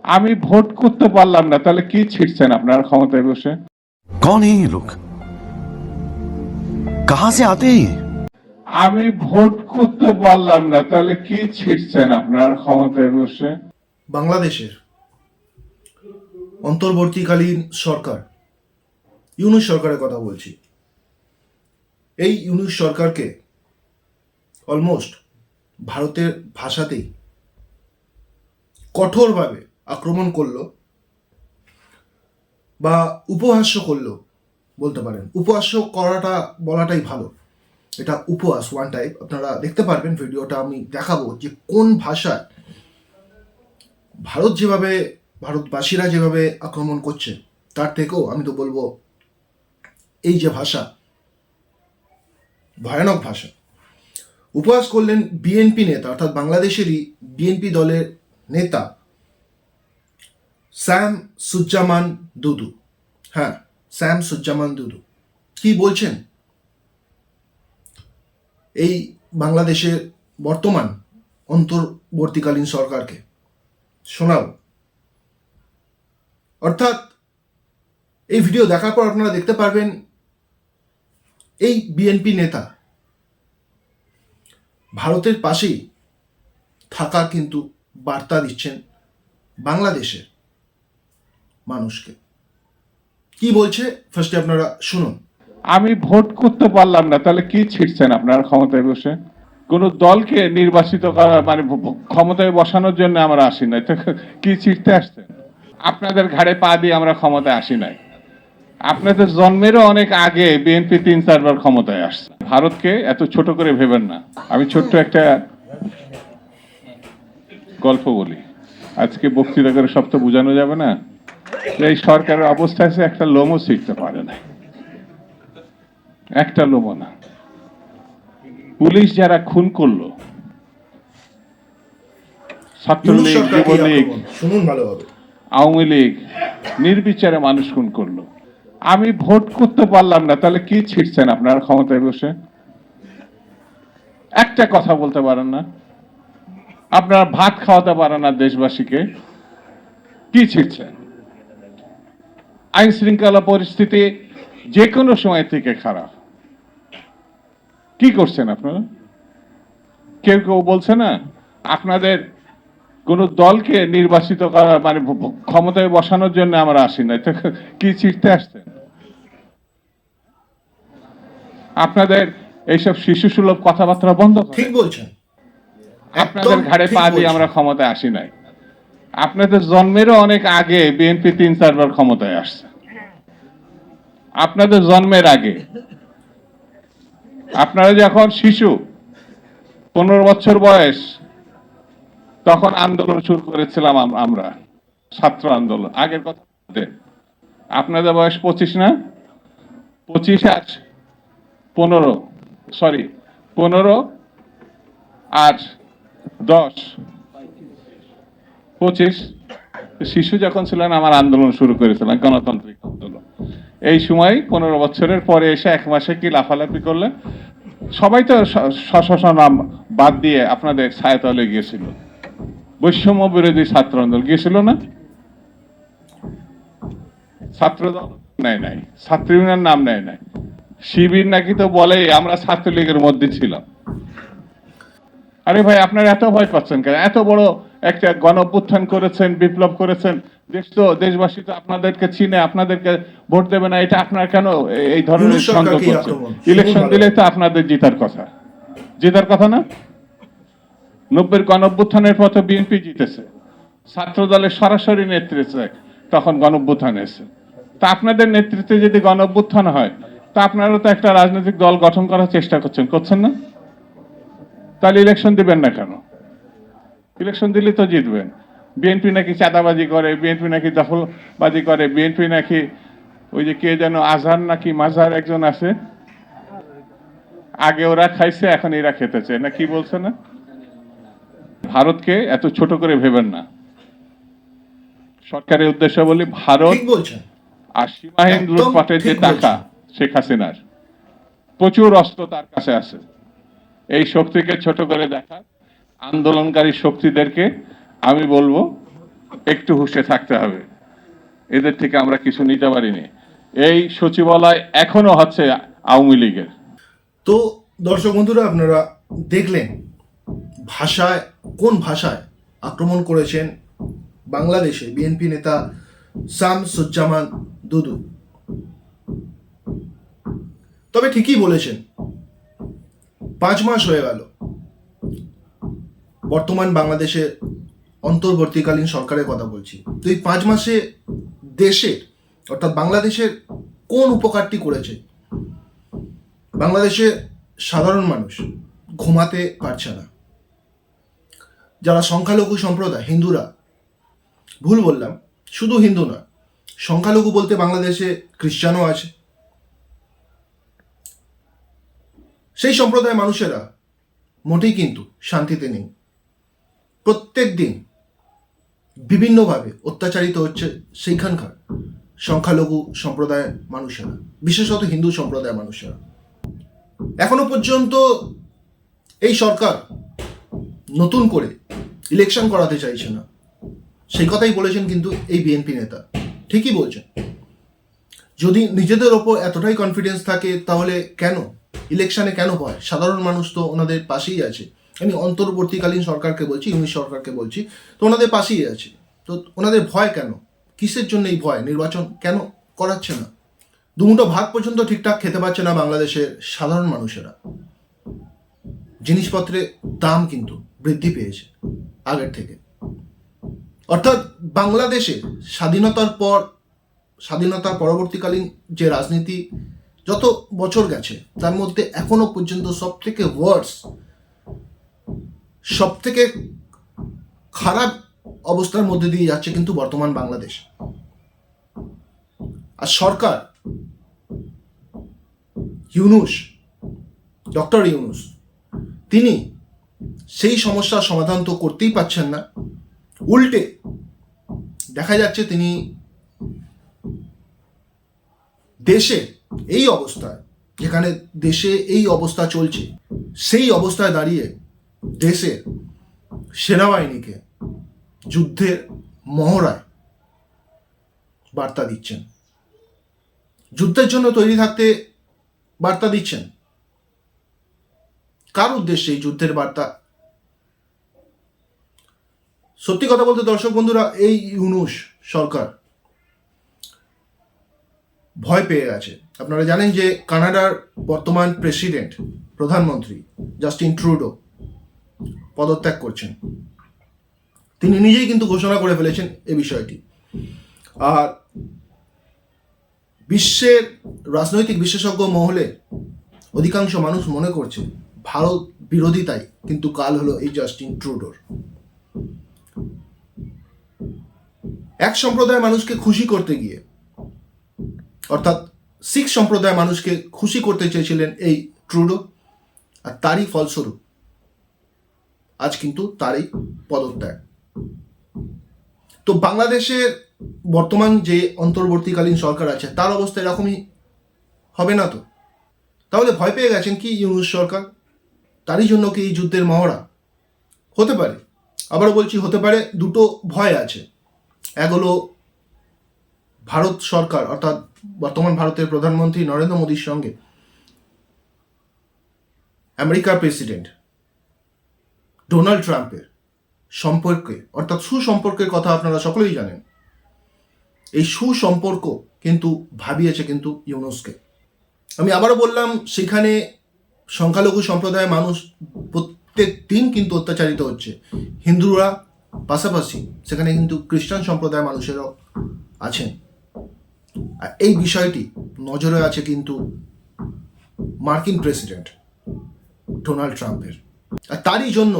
আমি ভোট করতে পারলাম না, তাহলে কি ছিটছেন আপনারা ক্ষমতায় বসে? कौन है ये लोग? कहां से आते हैं ये? আমি ভোট করতে পারলাম না, তাহলে কি ছিটছেন আপনারা ক্ষমতায় বসে? বাংলাদেশের অন্তর্বর্তীকালীন সরকার, ইউনূস সরকারের কথা বলছি। এই ইউনূস সরকারকে অলমোস্ট ভারতের ভাষাতেই কঠোরভাবে আক্রমণ করলো বা উপহাস্য করলো বলতে পারেন। উপহাস্য করাটা বলাটাই ভালো, এটা উপহাস ওয়ান টাইপ। আপনারা দেখতে পারবেন ভিডিওটা, আমি দেখাবো যে কোন ভাষায় ভারতবাসীরা যেভাবে আক্রমণ করছে, তার থেকেও আমি তো বলবো এই যে ভাষা, ভয়ানক ভাষা। উপহাস করলেন বিএনপি নেতা, অর্থাৎ বাংলাদেশেরই বিএনপি দলের নেতা স্যাম সুজ্জামান দুদু। হ্যাঁ, স্যাম সুজ্জামান দুদু কি বলছেন এই বাংলাদেশের বর্তমান অন্তর্বর্তীকালীন সরকারকে শোনাব। অর্থাৎ এই ভিডিও দেখার পর আপনারা দেখতে পারবেন এই বিএনপি নেতা ভারতের পাশেই থাকা কিন্তু বার্তা দিচ্ছেন বাংলাদেশের মানুষকে। কি বলছে ফার্স্টে আপনারা শুনুন। আমি ভোট করতে পারলাম না, তাহলে কি ছিটছেন আপনারা ক্ষমতায় বসে? কোন দলকে নির্বাচিত করা মানে ক্ষমতায় বসানোর জন্য আমরা আসি নাই, তো কি ছিটতে আসছেন? আপনাদের ঘাড়ে পা দিয়ে আমরা ক্ষমতায় আসি নাই। আপনাদের জন্মেরও অনেক আগে বিএনপি 3-4 বার ক্ষমতায় আসছে। ভারতকে এত ছোট করে ভেবেন না। আমি ছোট্ট একটা গল্প বলি, আজকে বক্তৃতা করে সব তো বোঝানো যাবে না। এই সরকারের অবস্থা আছে, একটা লোমও ছিটতে পারে না, একটা লোমও না। পুলিশ যারা খুন করলো, ছাত্রলীগ, যুবলীগ, শুনুন ভালোভাবে, আওয়ামী লীগ, নির্বিচারে মানুষ খুন করলো। আমি ভোট করতে পারলাম না, তাহলে কি ছিটছেন আপনারা ক্ষমতায় বসে? একটা কথা বলতে পারেন না, আপনারা ভাত খাওয়াতে পারেন না দেশবাসীকে, কি ছিটছেন? আইন শৃঙ্খলা পরিস্থিতি যে কোনো সময় থেকে খারাপ, কি করছেন আপনারা? কেউ কেউ বলছে না আপনাদের কোন দলকে নির্বাচিত করা মানে ক্ষমতায় বসানোর জন্য আমরা আসি নাই, তো কি ছিটতে আসছেন? আপনাদের এইসব শিশু সুলভ কথাবার্তা বন্ধ করেন। ঠিক বলছেন, আপনাদের ঘাড়ে পা দিয়ে আমরা ক্ষমতায় আসি নাই। আপনাদের জন্মেরও অনেক আগে বিএনপি 3-4 বার ক্ষমতায় আসছে। আপনাদের জন্মের আগে, আপনারা যখন শিশু 15 বছর বয়স, তখন আন্দোলন শুরু করেছিলাম আমরা, ছাত্র আন্দোলন। আগের কথা বলতে, আপনাদের বয়স 25 না? 25 আর 15, সরি 15 আর 10, 25 শিশু যখন ছিলেন আমার আন্দোলন শুরু করেছিলাম, গণতান্ত্রিক আন্দোলন। এই সময় 15 বছরের পরে এসে 1 মাসে কি লাফালাফি করলে, সবাই তো স্ব নাম বাদ দিয়ে আপনাদের ছায়াতলে গিয়েছিল। বৈষম্য বিরোধী ছাত্র আন্দোলন গিয়েছিল না? ছাত্র দল নেয় নাই, ছাত্র ইউনিয়ন নাম নেয় নাই, শিবির নাকি তো বলে আমরা ছাত্রলীগের মধ্যে ছিলাম। আরে ভাই, আপনারা এত ভয় পাচ্ছেন কেন? এত বড় একটা গণ অভ্যুত্থান করেছেন, বিপ্লব করেছেন, দেশবাসী তো আপনাদেরকে চিনে, আপনাদেরকে ভোট দেবে না, এটা আপনার কেন এই ধরনের সন্দেহ করছেন? ইলেকশন দিলে তো আপনাদের জেতার কথা, জেতার কথা না? 90-এর গণ অভ্যুত্থানের পথে বিএনপি জিতেছে, ছাত্র দলের সরাসরি নেতৃত্বে তখন গণ অভ্যুত্থান এসেছে। তা আপনাদের নেতৃত্বে যদি গণ অভ্যুত্থান হয়, তা আপনারা তো একটা রাজনৈতিক দল গঠন করার চেষ্টা করছেন না? তাহলে ইলেকশন দিবেন না কেন? ইলেকশন দিলে তো জিতবেন। বিএনপি নাকি চাঁদাবাজি করে, বিএনপি নাকি দখলবাজি করে, বিএনপি নাকি ওই যে কে যেন আজহার নাকি মাঝহার একজন আছে, আগে ওরা খাইছে এখন এরা খেতেছে না, কি বলছে না? ভারতকে এত ছোট করে ভেবেন না। সরকারের উদ্দেশ্য বলি, ভারত আর সীমাহীন লুটপাটের যে টাকা শেখ হাসিনার, প্রচুর অস্ত্র তার কাছে আছে। এই শক্তিকে ছোট করে দেখা, আন্দোলনকারী শক্তিদেরকে আমি বলবো একটু হুঁশে থাকতে হবে, এদের থেকে আমরা কিছু নিতে পারিনি। এই সচিবালয় এখনো হচ্ছে আওয়ামী লীগের। তো দর্শক বন্ধুরা, আপনারা দেখলেন কোন ভাষায় আক্রমণ করেছেন বাংলাদেশে বিএনপি নেতা শামসুজ্জামান দুদু। তবে ঠিকই বলেছেন, 5 মাস হয়ে গেল বর্তমান বাংলাদেশের অন্তর্বর্তীকালীন সরকারের কথা বলছি। তো এই 5 মাসে দেশের অর্থাৎ বাংলাদেশের কোন উপকারটি করেছে? বাংলাদেশে সাধারণ মানুষ ঘুমাতে পারছে না। যারা সংখ্যালঘু সম্প্রদায়, হিন্দুরা, ভুল বললাম, শুধু হিন্দু না, সংখ্যালঘু বলতে বাংলাদেশে খ্রিস্টানও আছে, সেই সম্প্রদায়ের মানুষেরা মোটেই কিন্তু শান্তিতে নেই। প্রত্যেক দিন বিভিন্নভাবে অত্যাচারিত হচ্ছে সেইখানকার সংখ্যালঘু সম্প্রদায়ের মানুষেরা, বিশেষত হিন্দু সম্প্রদায়ের মানুষেরা। এখনো পর্যন্ত এই সরকার নতুন করে ইলেকশন করাতে চাইছে না, সেই কথাই বলেছেন কিন্তু এই বিএনপি নেতা। ঠিকই বলছেন, যদি নিজেদের ওপর এতটাই কনফিডেন্স থাকে তাহলে কেন ইলেকশনে কেন হয়? সাধারণ মানুষ তো ওনাদের পাশেই আছে। আমি অন্তর্বর্তীকালীন সরকারকে বলছি, ইউনিট সরকারকে বলছি, তো ওনাদের পাশেই আছে। তো ওনাদের ভয় কেন? কিসের জন্য এই ভয়? নির্বাচন কেন করাচ্ছে না? দুমুঠো ভাত পর্যন্ত ঠিকঠাক খেতে পারছে না বাংলাদেশের সাধারণ মানুষেরা। জিনিসপত্রের দাম কিন্তু বৃদ্ধি পেয়েছে আগের থেকে। অর্থাৎ বাংলাদেশে স্বাধীনতার পরবর্তীকালীন যে রাজনীতি যত বছর গেছে তার মধ্যে এখনো পর্যন্ত সবথেকে সবথেকে খারাপ অবস্থার মধ্যে দিয়ে যাচ্ছে কিন্তু বর্তমান বাংলাদেশ। আর সরকার, ডক্টর ইউনূস, তিনি সেই সমস্যার সমাধান তো করতেই পারছেন না, উল্টে দেখা যাচ্ছে তিনি দেশে এই অবস্থায়, যেখানে দেশে এই অবস্থা চলছে, সেই অবস্থায় দাঁড়িয়ে দেশের সেনাবাহিনীকে যুদ্ধের মহড়ায় বার্তা দিচ্ছেন, যুদ্ধের জন্য তৈরি থাকতে বার্তা দিচ্ছেন। কার উদ্দেশ্যে এই যুদ্ধের বার্তা? সত্যি কথা বলতে দর্শক বন্ধুরা, এই ইউনূস সরকার ভয় পেয়ে গেছে। আপনারা জানেন যে কানাডার বর্তমান প্রধানমন্ত্রী জাস্টিন ট্রুডো পদত্যাগ করছেন। তিনি নিজেই কিন্তু ঘোষণা করে ফেলেছেন এই বিষয়টি। আর বিশ্বের রাজনৈতিক বিশেষজ্ঞ মহলে অধিকাংশ মানুষ মনে করছে ভারত বিরোধিতাই কিন্তু কাল হলো এই জাস্টিন ট্রুডোর। এক সম্প্রদায়ের মানুষকে খুশি করতে গিয়ে, অর্থাৎ শিখ সম্প্রদায়ের মানুষকে খুশি করতে চেয়েছিলেন এই ট্রুডো, আর তারই ফলস্বরূপ আজ কিন্তু তারই পদত্যাগ। তো বাংলাদেশের বর্তমান যে অন্তর্বর্তীকালীন সরকার আছে তার অবস্থা এরকমই হবে না তো? তাহলে ভয় পেয়ে গেছেন কি ইউনূস সরকার? তারই জন্য কি এই যুদ্ধের মহড়া? হতে পারে, আবারও বলছি হতে পারে। দুটো ভয় আছে। এক হলো ভারত সরকার, অর্থাৎ বর্তমান ভারতের প্রধানমন্ত্রী নরেন্দ্র মোদীর সঙ্গে আমেরিকার প্রেসিডেন্ট ডোনাল্ড ট্রাম্পের সম্পর্কে, অর্থাৎ সুসম্পর্কের কথা আপনারা সকলেই জানেন। এই সুসম্পর্ক কিন্তু ভাবিয়েছে কিন্তু ইউনূসকে। আমি আবারও বললাম, সেখানে সংখ্যালঘু সম্প্রদায়ের মানুষ প্রত্যেক দিন কিন্তু অত্যাচারিত হচ্ছে। হিন্দুরা পাশাপাশি সেখানে কিন্তু খ্রিস্টান সম্প্রদায়ের মানুষেরাও আছেন। আর এই বিষয়টি নজরে আছে কিন্তু মার্কিন প্রেসিডেন্ট ডোনাল্ড ট্রাম্পের। আর তারই জন্য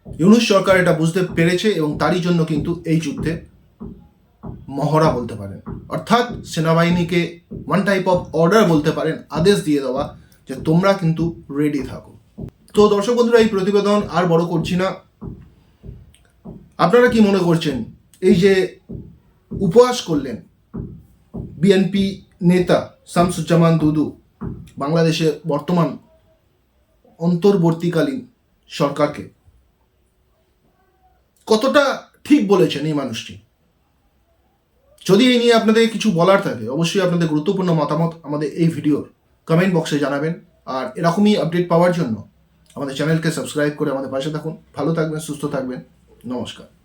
ইউনূস সরকার এটা বুঝতে পেরেছে এবং তারই জন্য কিন্তু এই যুদ্ধে মহড়া বলতে পারেন, অর্থাৎ সেনাবাহিনীকে ওয়ান টাইপ অফ অর্ডার বলতে পারেন, আদেশ দিয়ে দেওয়া যে তোমরা কিন্তু রেডি থাকো। তো দর্শক বন্ধুরা, এই প্রতিবেদন আর বড় করছি না। আপনারা কি মনে করছেন, এই যে উপহাস করলেন বিএনপি নেতা শামসুজ্জামান দুদু বাংলাদেশে বর্তমান অন্তর্বর্তীকালীন সরকারকে, কতটা ঠিক বলেছেন এই মানুষটি। যদি এই নিয়ে আপনাদের কিছু বলার থাকে, অবশ্যই আপনাদের গুরুত্বপূর্ণ মতামত আমাদের এই ভিডিওর কমেন্ট বক্সে জানাবেন। আর এরকমই আপডেট পাওয়ার জন্য আমাদের চ্যানেলকে সাবস্ক্রাইব করে আমাদের পাশে থাকুন। ভালো থাকবেন, সুস্থ থাকবেন। নমস্কার।